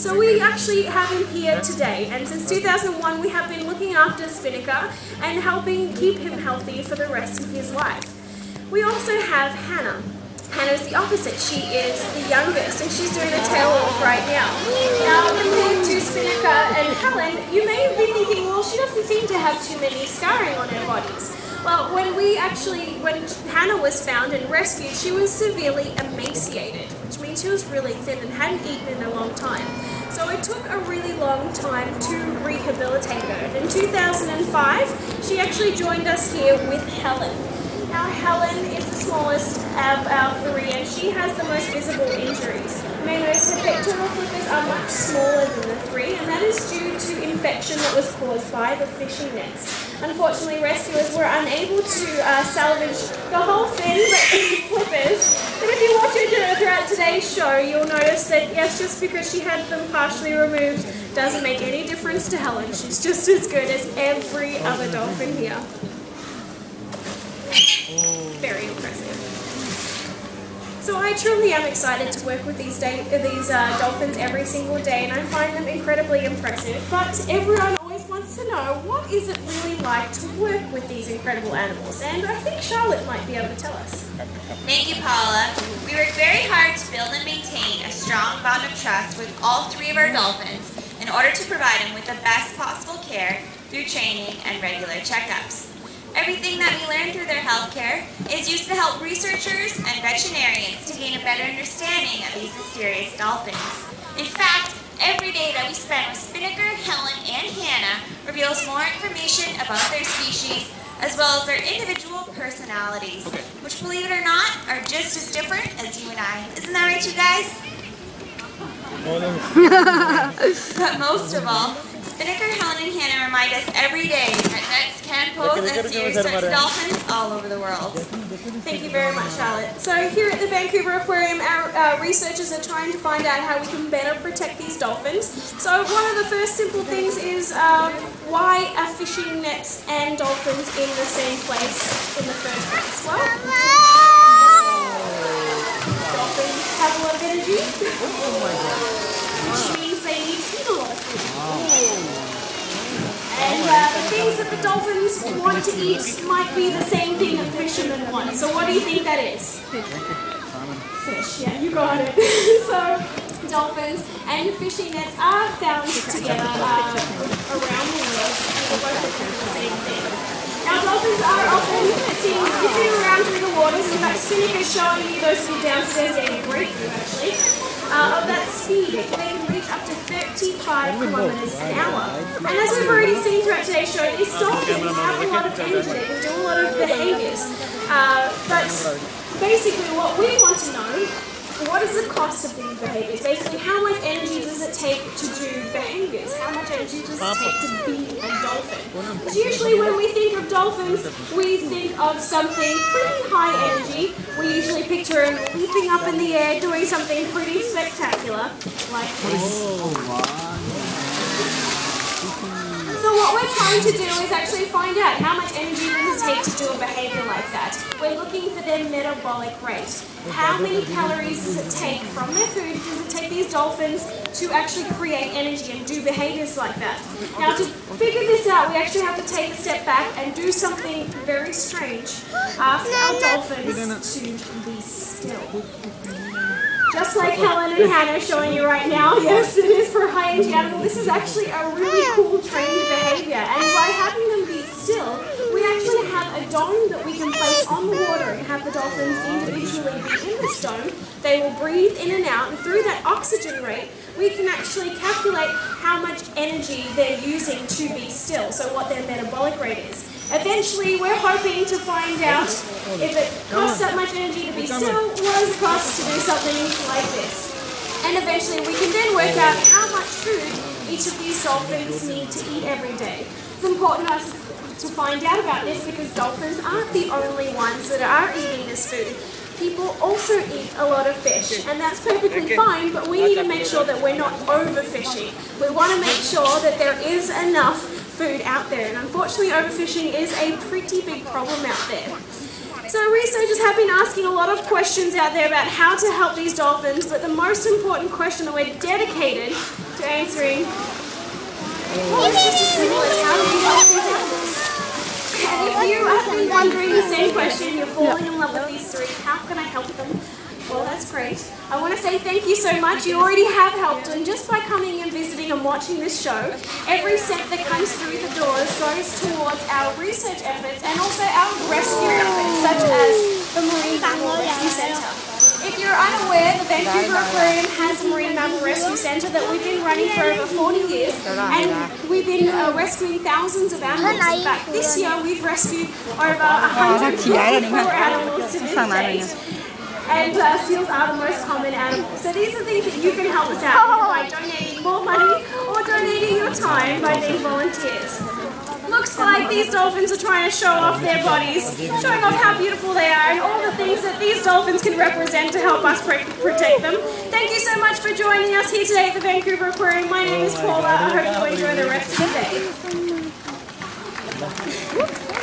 So we actually have him here today, and since 2001 we have been looking after Spinnaker and helping keep him healthy for the rest of his life. We also have Hannah. Hannah's the opposite. She is the youngest and she's doing a tail walk right now. Now, compared to Spinnaker and Helen, you may be thinking, well, she doesn't seem to have too many scarring on her bodies. Well, when Hannah was found and rescued, she was severely emaciated, which means she was really thin and hadn't eaten in a long time. So it took a really long time to rehabilitate her. In 2005, she actually joined us here with Helen. Now Helen is the smallest of our three and she has the most visible injuries. You may notice her pectoral flippers are much smaller than the three, and that is due to infection that was caused by the fishing nets. Unfortunately, rescuers were unable to salvage the whole fin, but the flippers. And if you watch her throughout today's show, you'll notice that yes, just because she had them partially removed doesn't make any difference to Helen. She's just as good as every other dolphin here. Very impressive. So I truly am excited to work with these dolphins every single day, and I find them incredibly impressive. But everyone always wants to know, what is it really like to work with these incredible animals? And I think Charlotte might be able to tell us. Thank you, Paula. We work very hard to build and maintain a strong bond of trust with all three of our dolphins in order to provide them with the best possible care through training and regular checkups. Everything that we learn through their healthcare is used to help researchers and veterinarians to gain a better understanding of these mysterious dolphins. In fact, every day that we spend with Spinnaker, Helen, and Hannah reveals more information about their species as well as their individual personalities, which, believe it or not, are just as different as you and I. Isn't that right, you guys? But most of all, Spinnaker, Helen, and Hannah remind us every day that nets can pose a serious threat to dolphins all over the world. Thank you very much, Charlotte. So here at the Vancouver Aquarium, our researchers are trying to find out how we can better protect these dolphins. So one of the first simple things is why are fishing nets and dolphins in the same place in the first place? Well, dolphins have a lot of energy, which means they need to eat a lot of food. And the things that the dolphins want to eat might be the same thing that fishermen want. So what do you think that is? Fish, yeah, you got it. So dolphins and fishing nets are found together around the world. They're both the same thing. Now dolphins are often seen zipping around through the waters. In fact, Spinnaker is showing you those two downstairs getting a breakthrough actually. Of that speed, they can reach up to 35 kilometers an hour. And as we've already seen throughout today's show, these dolphins have a lot of energy, they can do a lot of behaviors. But basically what we want to know, what is the cost of these behaviors? Basically, how much energy does it take to do behaviors? How much energy does it take to be a dolphin? Because usually when we think of dolphins, we think of something pretty high energy. We usually picture them leaping up in the air, doing something pretty spectacular, like this. So what we're trying to do is actually find out how much energy does it take to do a behavior like that. We're looking for their metabolic rate. How many calories does it take from their food, does it take these dolphins to actually create energy and do behaviors like that? Now to figure this out, we actually have to take a step back and do something very strange. Ask our dolphins to be still. Just like Helen and Hannah showing you right now, yes, it is for a high-energy animal. This is actually a really cool trained behavior, and by having them be still, we actually have a dome that we can place on the water and have the dolphins individually be in this dome. They will breathe in and out, and through that oxygen rate, we can actually calculate how much energy they're using to be still, so what their metabolic rate is. Eventually, we're hoping to find out if it costs that much energy to be still, what does it cost to do something like this? And eventually, we can then work out how much food each of these dolphins need to eat every day. It's important for us to find out about this because dolphins aren't the only ones that are eating this food. People also eat a lot of fish, and that's perfectly fine, but we need to make sure that we're not overfishing. We want to make sure that there is enough food out there, and unfortunately overfishing is a pretty big problem out there. So researchers have been asking a lot of questions out there about how to help these dolphins, but the most important question that we're dedicated to answering what was just as simple as how do we help these animals. And if you have been wondering the same question, you're falling in love with these three, how can I help them? Well, that's great. I want to say thank you so much. You already have helped, and just by coming and visiting and watching this show, every cent that comes through the doors goes towards our research efforts and also our rescue efforts, such as the Marine Mammal Rescue Centre. If you're unaware, the Vancouver Aquarium has a Marine Mammal Rescue Centre that we've been running for over 40 years, and we've been rescuing thousands of animals. In fact, this year we've rescued over 144 animals to this date. And seals are the most common animals. So these are things that you can help us out with by donating more money or donating your time by being volunteers. Looks like these dolphins are trying to show off their bodies, showing off how beautiful they are and all the things that these dolphins can represent to help us protect them. Thank you so much for joining us here today at the Vancouver Aquarium. My name is Paula. I hope you enjoy the rest of the day.